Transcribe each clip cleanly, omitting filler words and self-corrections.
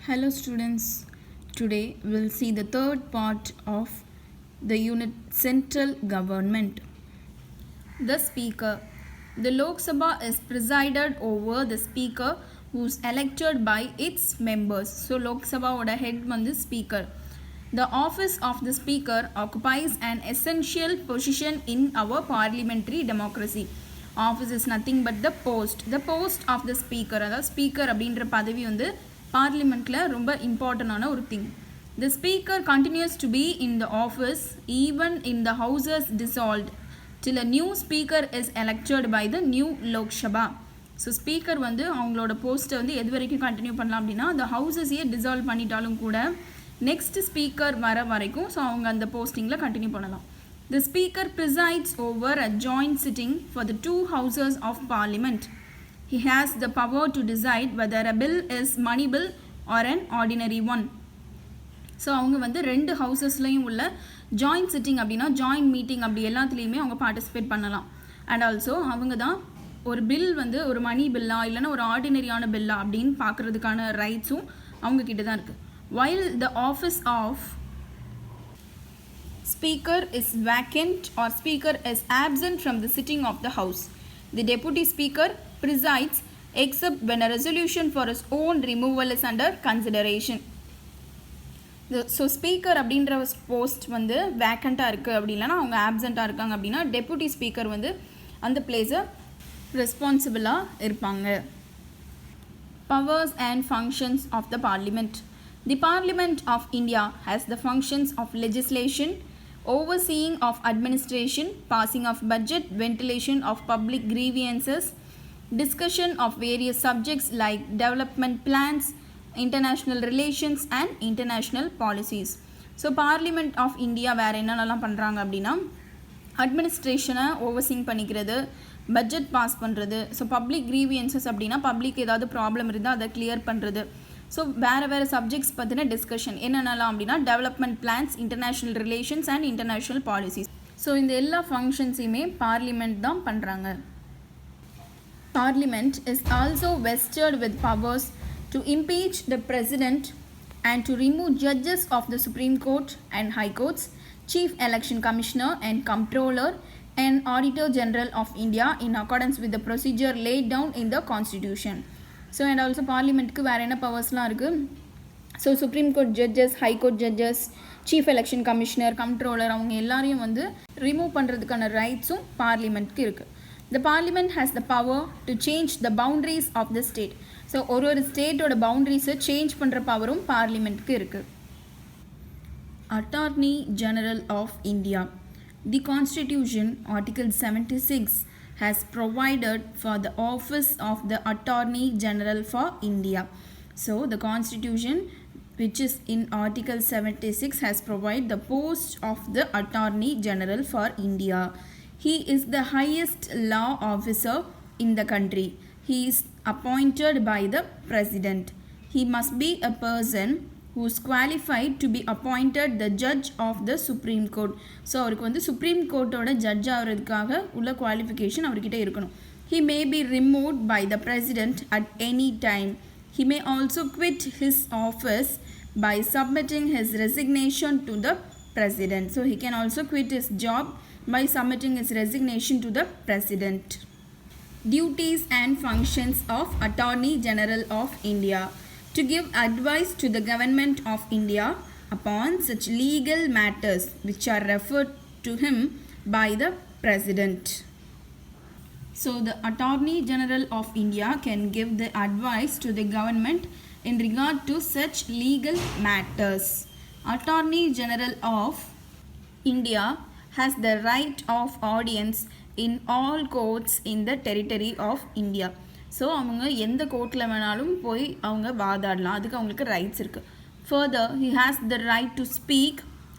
Hello students, today we'll see the third part of the unit Central Government. The Speaker. The Lok Sabha is presided over the Speaker who is elected by its members. So Lok Sabha oda head vandu Speaker. The office of the Speaker occupies an essential position in our parliamentary democracy. Office is nothing but the post. The post of the Speaker. அதாவது speaker அப்படின்ற பதவி வந்து பார்லிமெண்ட்டில் ரொம்ப இம்பார்ட்டண்டான ஒரு thing. The Speaker continues to be in the office even in the houses dissolved till a new Speaker is elected by the new Lok Sabha. So speaker வந்து அவங்களோட போஸ்ட்டை வந்து எது வரைக்கும் கண்டினியூ பண்ணலாம் அப்படின்னா அந்த ஹவுசஸையே டிசால்வ் பண்ணிட்டாலும் கூட நெக்ஸ்ட் ஸ்பீக்கர் வர வரைக்கும் ஸோ அவங்க அந்த போஸ்டிங்கில் கண்டினியூ பண்ணலாம். The Speaker presides over a joint sitting for the two houses of Parliament. He has the power to decide whether a bill is money bill or an ordinary one. So அவங்க வந்து ரெண்டு ஹவுசஸ்லையும் உள்ள joint sitting அப்படின்னா joint meeting அப்படி எல்லாத்துலேயுமே அவங்க participate பண்ணலாம். And also அவங்க தான் ஒரு பில் வந்து ஒரு மணி பில்லா இல்லைன்னா ஒரு ஆர்டினரியான பில்லா அப்படின்னு பார்க்குறதுக்கான ரைட்ஸும் அவங்கக்கிட்ட தான் இருக்குது. While the office of Speaker is vacant or Speaker is absent from the sitting of the House, the Deputy Speaker presides except when a resolution for his own removal is under consideration. So speaker அப்படின்ற post வந்து வேக்கண்ட்டாக இருக்குது அப்படின்னா அவங்க ஆப்சண்ட்டாக இருக்காங்க அப்படின்னா deputy speaker வந்து அந்த பிளேஸை ரெஸ்பான்சிபிளாக இருப்பாங்க. Powers and functions of the Parliament. The Parliament of India has the functions of legislation, overseeing of administration, passing of budget, ventilation of public grievances, discussion of various subjects like development plans, international relations and international policies. So parliament of India வேறு என்னென்னலாம் பண்ணுறாங்க அப்படின்னா அட்மினிஸ்ட்ரேஷனை overseeing பண்ணிக்கிறது, budget pass பண்ணுறது, so public grievances அப்படின்னா public ஏதாவது problem இருந்தால் அதை கிளியர் பண்ணுறது, ஸோ வேறு சப்ஜெக்ட்ஸ் பற்றின டிஸ்கஷன் என்னென்னலாம் அப்படின்னா development plans, international relations and international policies. So இந்த எல்லா ஃபங்க்ஷன்ஸையுமே பார்லிமெண்ட் தான் பண்ணுறாங்க. Parliament is also vested with powers to impeach the President and to remove judges of the Supreme Court and High Courts, Chief Election Commissioner and Comptroller and Auditor General of India in accordance with the procedure laid down in the Constitution. So and also Parliament-க்கு வேறு என்ன பவர்ஸ்லாம் இருக்குது? So supreme court judges, high court judges, chief election commissioner, comptroller அவங்க எல்லாரையும் வந்து remove பண்ணுறதுக்கான ரைட்ஸும் பார்லிமெண்ட்க்கு இருக்குது. The Parliament has the power to change the boundaries of the state. So ஒரு ஸ்டேட்டோட பவுண்ட்ரிஸை change பண்ணுற பவரும் பார்லிமெண்ட்க்கு இருக்குது. Attorney General of India. The Constitution, Article 76, has provided for the office of the Attorney General for India. So the Constitution, which is in Article 76, has provided the post of the Attorney General for India. He is the highest law officer in the country. He is appointed by the President. He must be a person who is qualified to be appointed the judge of the Supreme Court. So அவருக்கு வந்து supreme கோர்ட்டோட judge ஆகிறதுக்காக உள்ள qualification அவர்கிட்ட இருக்கணும். He may be removed by the President at any time. He may also quit his office by submitting his resignation to the President. So he can also quit his job by submitting his resignation to the President. Duties and functions of Attorney General of India. To give advice to the Government of India upon such legal matters which are referred to him by the President. So the Attorney General of India can give the advice to the government in regard to such legal matters. Attorney General of India has the right of audience in all courts in the territory of India. So அவங்க எந்த கோர்ட்டில் வேணாலும் போய் அவங்க வாதாடலாம், அதுக்கு அவங்களுக்கு rights இருக்குது. Further, he has the right to speak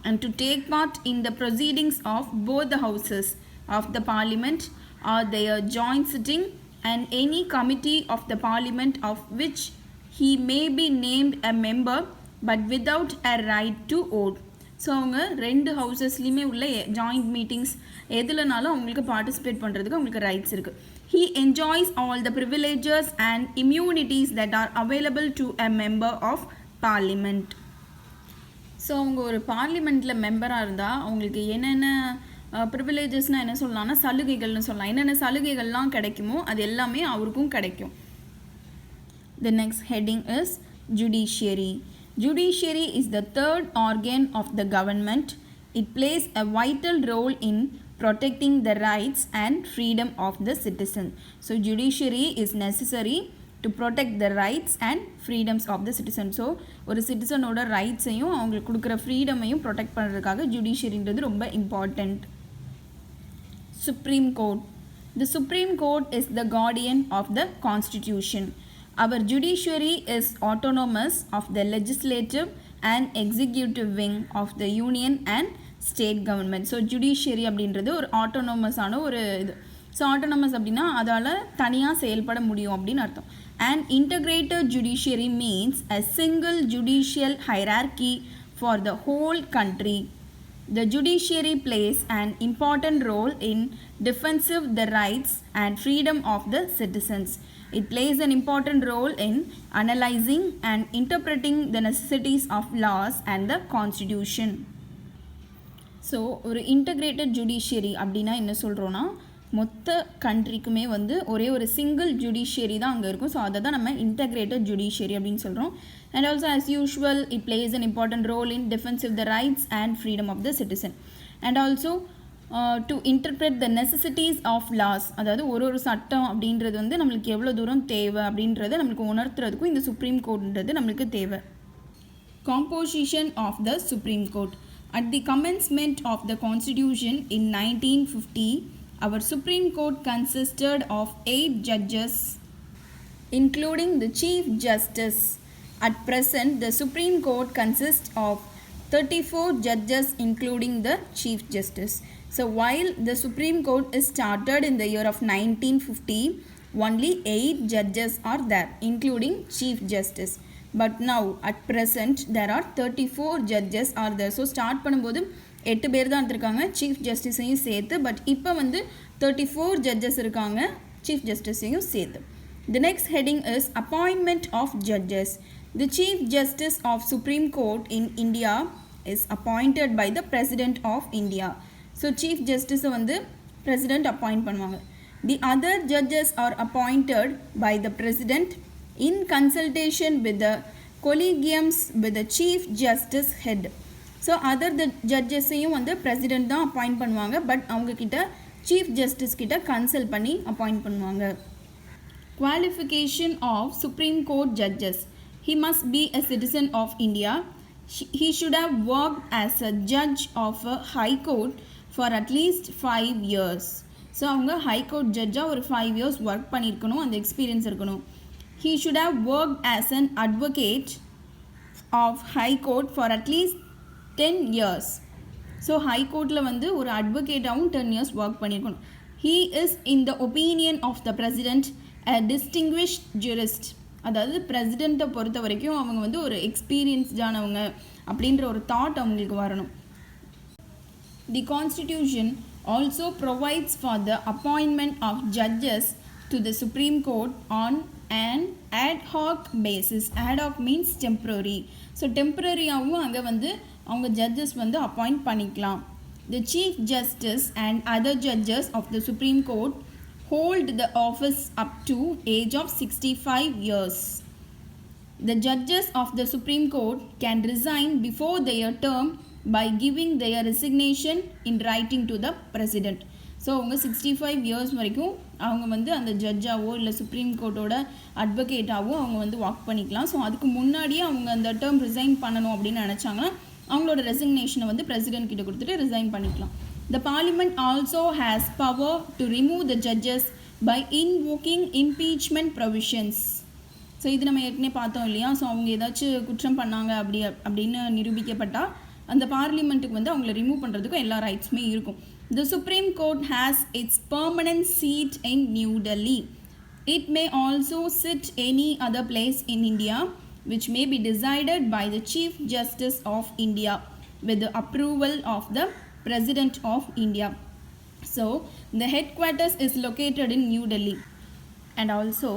and to take part in the proceedings of both the houses of the Parliament or their joint sitting and any committee of the Parliament of which he may be named a member but without a right to vote. So அவங்க ரெண்டு ஹவுசஸ்லேயுமே உள்ள joint meetings எதுலனாலும் அவங்களுக்கு participate பண்ணுறதுக்கு அவங்களுக்கு rights இருக்குது. He enjoys all the privileges and immunities that are available to a member of parliament. So அவங்க ஒரு பார்லிமெண்ட்டில் மெம்பராக இருந்தால் அவங்களுக்கு என்னென்ன ப்ரிவிலேஜஸ்னால் என்ன சொல்லலாம்னா சலுகைகள்னு சொல்லலாம். என்னென்ன சலுகைகள்லாம் கிடைக்குமோ அது எல்லாமே அவருக்கும் கிடைக்கும். The next heading is judiciary. Judiciary is the third organ of the government. It plays a vital role in protecting the rights and freedom of the citizen. So judiciary is necessary to protect the rights and freedoms of the citizen. So ஒரு சிட்டிசனோட ரைட்ஸையும் அவங்களுக்கு கொடுக்குற ஃப்ரீடமையும் protect பண்ணுறதுக்காக ஜுடிஷியரின்றது ரொம்ப important. Supreme Court. The Supreme Court is the guardian of the Constitution. Our judiciary is autonomous of the legislative and executive wing of the union and state government. So judiciary அப்படின்றது ஒரு ஆட்டோனோமஸான ஒரு இது. So autonomous அப்படின்னா அதால் தனியாக செயல்பட முடியும் அப்படின்னு அர்த்தம். An integrated judiciary means a single judicial hierarchy for the whole country. The judiciary plays an important role in defending the rights and freedom of the citizens. It plays an important role in analyzing and interpreting the necessities of laws and the constitution. So ஒரு integrated judiciary அப்படின்னா என்ன சொல்கிறோன்னா மொத்த கண்ட்ரிக்குமே வந்து ஒரே ஒரு single judiciary தான் அங்கே இருக்கும். ஸோ அதை தான் நம்ம இன்டகிரேட்டட் ஜுடிஷியரி அப்படின்னு சொல்கிறோம். And also as usual it plays an important role in defensive the rights and freedom of the citizen. And also to interpret the necessities of laws, அதாவது ஒரு சட்டம் அப்படின்றது வந்து நம்மளுக்கு எவ்வளோ தூரம் தேவை அப்படின்றத நம்மளுக்கு உணர்த்துறதுக்கும் இந்த சுப்ரீம் கோர்ட்ன்றது நம்மளுக்கு தேவை. Composition of the Supreme Court. At the commencement of the Constitution in 1950, our Supreme Court consisted of 8 judges, including the Chief Justice. At present, the Supreme Court consists of 34 judges, including the Chief Justice. So, while the Supreme Court is started in the year of 1950, only 8 judges are there, including Chief Justice. But now, at present, there are 34 judges are there. So, start பண்ணும்போது 8 பேர் தான் இருக்காங்க chief ஜஸ்டிஸையும் சேர்த்து. But இப்போ வந்து 34 judges இருக்காங்க chief ஜஸ்டிஸையும் சேர்த்து. The next heading is appointment of judges. The Chief Justice of Supreme Court in India is appointed by the President of India. So Chief Justice வந்து President appoint பண்ணுவாங்க. The other judges are appointed by the President in consultation with the collegiums with the Chief Justice head. So other the ஜட்ஜஸையும் வந்து president தான் appoint பண்ணுவாங்க. But அவங்கக்கிட்ட chief justice கிட்ட consult பண்ணி appoint பண்ணுவாங்க. Qualification of supreme court judges. He must be a citizen of India. He should have work as a judge of a high court for at least 5 years. So அவங்க high court ஜட்ஜாக ஒரு 5 years work பண்ணியிருக்கணும், அந்த experience இருக்கணும். He should have worked as an advocate of High Court for at least 10 years. So High Courtல வந்து ஒரு அட்வொகேட்டாகவும் 10 years work பண்ணியிருக்கணும். He is in the opinion of the President a distinguished jurist. அதாவது பிரசிடெண்ட்டை பொறுத்த வரைக்கும் அவங்க வந்து ஒரு எக்ஸ்பீரியன்ஸ்டானவங்க அப்படின்ற ஒரு தாட் அவங்களுக்கு வரணும். The Constitution also provides for the appointment of judges to the Supreme Court on an ad hoc basis. Ad hoc means temporary. So டெம்பரரியாகவும் அங்கே வந்து அவங்க ஜட்ஜஸ் வந்து அப்பாயிண்ட் பண்ணிக்கலாம். The Chief Justice and other judges of the Supreme Court hold the office up to age of 65 years. The judges of the Supreme Court can resign before their term by giving their resignation in writing to the President. So அவங்க 65 years வரைக்கும் அவங்க வந்து அந்த ஜட்ஜாவோ இல்லை supreme கோர்ட்டோட அட்வொகேட்டாவோ அவங்க வந்து work பண்ணிக்கலாம். So அதுக்கு முன்னாடியே அவங்க அந்த டேர்ம் ரிசைன் பண்ணணும் அப்படின்னு நினச்சாங்கன்னா அவங்களோட ரெசிக்னேஷனை வந்து பிரசிடென்ட் கிட்ட கொடுத்துட்டு ரிசைன் பண்ணிக்கலாம். The Parliament also has power to remove the judges by invoking impeachment provisions. So இது நம்ம ஏற்கனவே பார்த்தோம் இல்லையா. ஸோ அவங்க ஏதாச்சும் குற்றம் பண்ணாங்க அப்படின்னு நிரூபிக்கப்பட்டால் அந்த பார்லிமெண்ட்டுக்கு வந்து அவங்கள ரிமூவ் பண்ணுறதுக்கும் எல்லா ரைட்ஸுமே இருக்கும். The Supreme Court has its permanent seat in New Delhi. It may also sit any other place in India, which may be decided by the Chief Justice of India with the approval of the President of India. So, the headquarters is located in New Delhi. and also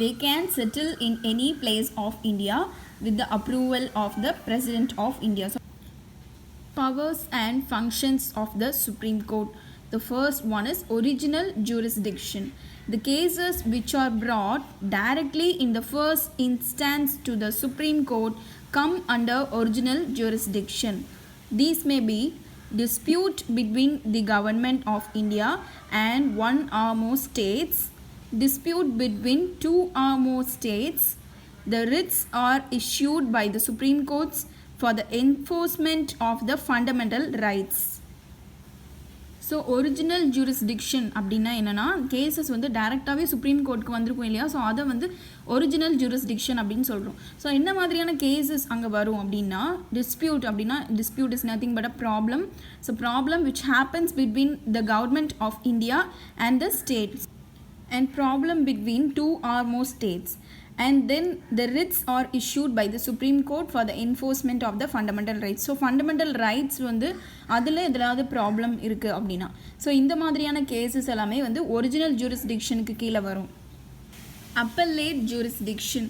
they can settle in any place of India with the approval of the President of India. So, powers and functions of the Supreme Court. The first one is original jurisdiction. The cases which are brought directly in the first instance to the Supreme Court come under original jurisdiction. These may be dispute between the government of India and one or more states, dispute between two or more states. The writs are issued by the Supreme Courts for the enforcement of the fundamental rights. So original jurisdiction அப்படின்னா என்னென்னா cases வந்து டேரெக்டாகவே supreme கோர்ட்டுக்கு வந்திருக்கும் இல்லையா, so அதை வந்து original jurisdiction அப்படின்னு சொல்கிறோம். ஸோ என்ன மாதிரியான கேசஸ் அங்கே வரும் அப்படின்னா, டிஸ்பியூட் அப்படின்னா dispute is nothing but a problem. So problem which happens between the government of India and the states and problem between two or more states, and then the writs are issued by the Supreme Court for the enforcement of the fundamental rights. So fundamental rights வந்து அதில் எதாவது problem இருக்குது அப்படின்னா, so இந்த மாதிரியான cases எல்லாமே வந்து original ஜூரிஸ்டிக்ஷனுக்கு கீழே வரும். Appellate jurisdiction.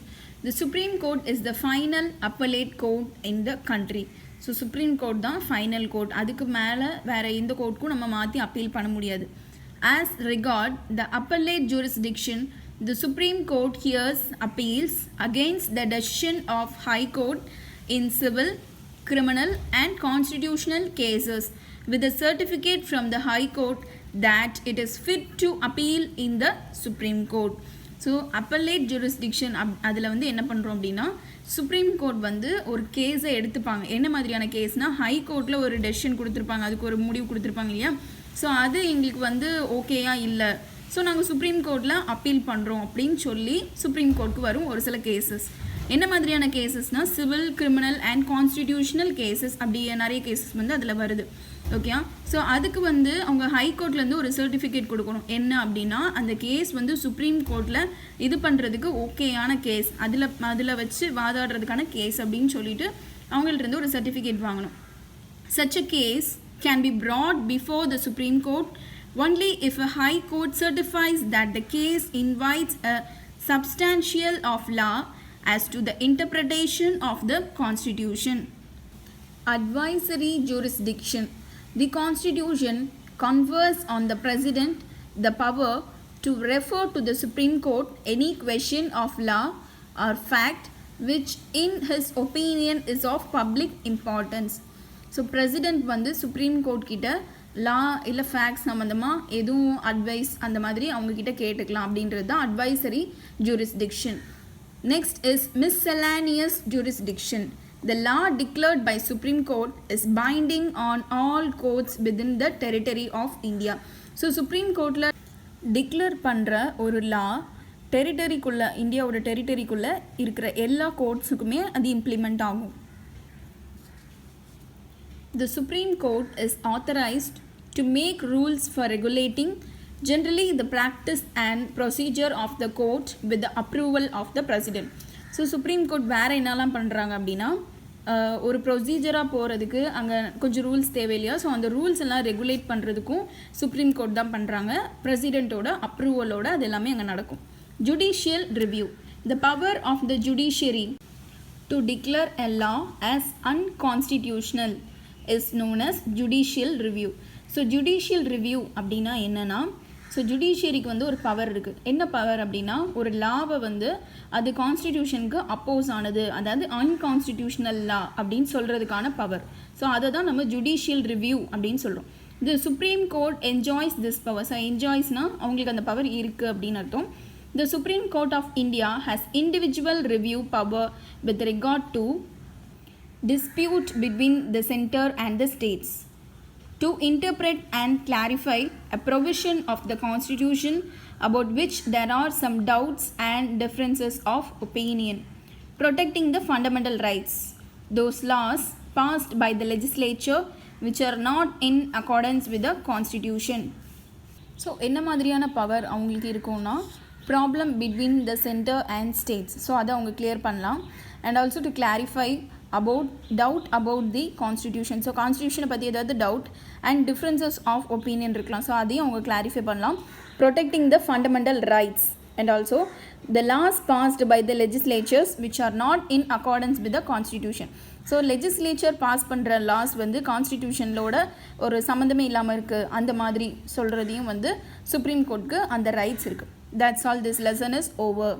The Supreme Court is the final appellate court in the country. So supreme court தான் ஃபைனல் கோர்ட், அதுக்கு மேலே வேறு எந்த கோர்ட்டுக்கும் நம்ம மாற்றி அப்பீல் பண்ண முடியாது. As regard the appellate jurisdiction, the Supreme Court hears appeals against the decision of High Court in civil, criminal and constitutional cases with a certificate from the High Court that it is fit to appeal in the Supreme Court. So appellate jurisdiction அதில் வந்து என்ன பண்ணுறோம் அப்படின்னா, supreme court வந்து ஒரு கேஸை எடுத்துப்பாங்க. என்ன மாதிரியான கேஸ்னால், ஹை கோர்ட்டில் ஒரு டெசிஷன் கொடுத்துருப்பாங்க, அதுக்கு ஒரு முடிவு கொடுத்துருப்பாங்க இல்லையா, ஸோ அது எங்களுக்கு வந்து ஓகேயா இல்லை, ஸோ நாங்கள் சுப்ரீம் கோர்ட்டில் அப்பீல் பண்ணுறோம் அப்படின்னு சொல்லி சுப்ரீம் கோர்ட்டுக்கு வரும் ஒரு சில கேசஸ். என்ன மாதிரியான கேசஸ்னால், civil, criminal and constitutional cases, அப்படி நிறைய கேசஸ் வந்து அதில் வருது. ஓகே, ஸோ அதுக்கு வந்து அவங்க ஹைகோர்ட்லேருந்து ஒரு சர்டிஃபிகேட் கொடுக்கணும். என்ன அப்படின்னா, அந்த கேஸ் வந்து சுப்ரீம் கோர்ட்டில் இது பண்ணுறதுக்கு ஓகேயான கேஸ், அதில் வச்சு வாதாடுறதுக்கான கேஸ் அப்படின்னு சொல்லிட்டு அவங்கள்ட்ட ஒரு சர்டிஃபிகேட் வாங்கணும். Such a case can be brought before the Supreme Court only if a High Court certifies that the case invites a substantial of law as to the interpretation of the Constitution. Advisory jurisdiction. The Constitution confers on the President the power to refer to the Supreme Court any question of law or fact which in his opinion is of public importance. So president வந்து supreme court கிட்ட லா இல்லை facts சம்மந்தமாக எதுவும் advice அந்த மாதிரி அவங்கக்கிட்ட கேட்டுக்கலாம் அப்படின்றது தான் advisory jurisdiction. Next is miscellaneous jurisdiction. The law declared by Supreme Court is binding on all courts within the territory of India. So supreme கோர்ட்டில் டிக்ளேர் பண்ணுற ஒரு லா டெரிட்டரிக்குள்ளே, இந்தியாவோட டெரிட்டரிக்குள்ளே இருக்கிற எல்லா கோர்ட்ஸுக்குமே அது இம்ப்ளிமெண்ட் ஆகும். The Supreme Court is authorized to make rules for regulating generally the practice and procedure of the court with the approval of the President. So supreme court வேறு என்னெல்லாம் பண்ணுறாங்க அப்படின்னா, ஒரு ப்ரொசீஜராக போகிறதுக்கு அங்கே கொஞ்சம் ரூல்ஸ் தேவையில்லையா, ஸோ அந்த ரூல்ஸ் எல்லாம் ரெகுலேட் பண்ணுறதுக்கும் சுப்ரீம் கோர்ட் தான் பண்ணுறாங்க. பிரசிடெண்ட்டோட அப்ரூவலோட அது எல்லாமே அங்கே நடக்கும். Judicial review. The power of the judiciary to declare a law as unconstitutional is known as judicial review. So judicial review அப்படின்னா என்னென்னா, ஸோ ஜுடிஷியரிக்கு வந்து ஒரு பவர் இருக்குது. என்ன பவர் அப்படின்னா, ஒரு லாவை வந்து அது கான்ஸ்டிடியூஷனுக்கு அப்போஸ் ஆனது, அதாவது அன்கான்ஸ்டிடியூஷனல் லா அப்படின்னு சொல்கிறதுக்கான பவர். ஸோ அதை தான் நம்ம ஜுடிஷியல் ரிவ்யூ அப்படின்னு சொல்கிறோம். The supreme court enjoys this power. So என்ஜாய்ஸ்னால் அவங்களுக்கு அந்த பவர் இருக்குது அப்படின்னு அர்த்தம். The Supreme Court of India has individual review power with regard to dispute between the center and the states, to interpret and clarify a provision of the Constitution about which there are some doubts and differences of opinion, protecting the fundamental rights, those laws passed by the legislature which are not in accordance with the Constitution. So என்ன மாதிரியான power அவங்களுக்கு இருக்கும்னா, problem between the centre and states, so அதை அவங்க clear பண்ணலாம். And also to clarify doubt about the constitution. So கான்ஸ்டிடியூஷனை பற்றி ஏதாவது doubt and differences of opinion இருக்கலாம், ஸோ அதையும் அவங்க கிளாரிஃபை பண்ணலாம். Protecting the fundamental rights. and also the laws passed by the legislatures which are not in accordance with the constitution. So legislature pass பண்ணுற laws வந்து கான்ஸ்டிடியூஷனோட ஒரு சம்மந்தமே இல்லாமல் இருக்குது அந்த மாதிரி சொல்கிறதையும் வந்து சுப்ரீம் கோர்ட்டுக்கு அந்த ரைட்ஸ் இருக்குது. That's all. This lesson is over.